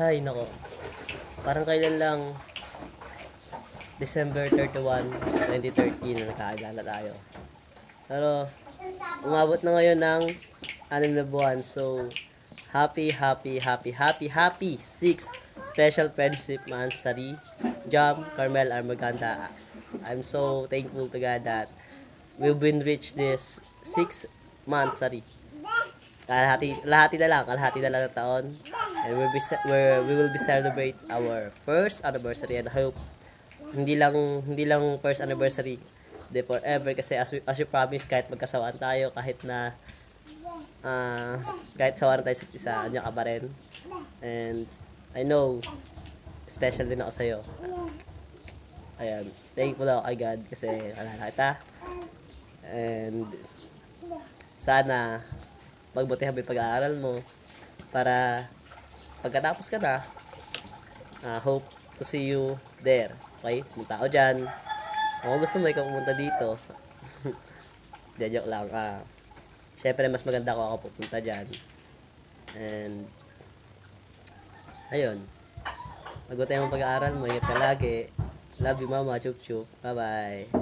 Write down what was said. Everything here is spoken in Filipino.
Hay, nako. Parang kailan lang, December 31, 2013 na nagkakilala tayo. Pero, umabot na ngayon ng 6 na buwan. So, happy 6 Special Friendship Monthsary, Jam, Carmel, Armaganda. I'm so thankful to God that we've been reached this 6 monthsary. Kalahati na lang ng taon. And we will be celebrate our first anniversary, and I hope hindi lang first anniversary, de forever, kasi as you promise, kahit magkasawaan tayo, kahit sawaran tayo sa isa, andiyan ka pa rin. And I know special din ako sa'yo. Ayan, thankful ako kay God kasi alala kita. And sana magbutihan mo yung pag-aaral mo para pagkatapos ka na, hope to see you there. Okay? Pumunta ako dyan. Kung gusto mo, ikaw pumunta dito. Hindi, joke lang. Siyempre, mas maganda ko ako pupunta dyan. And, ayun. Magbutihan mo pag-aaral mo. Ingat ka lagi. Love you, mama. Chup chup. Bye-bye.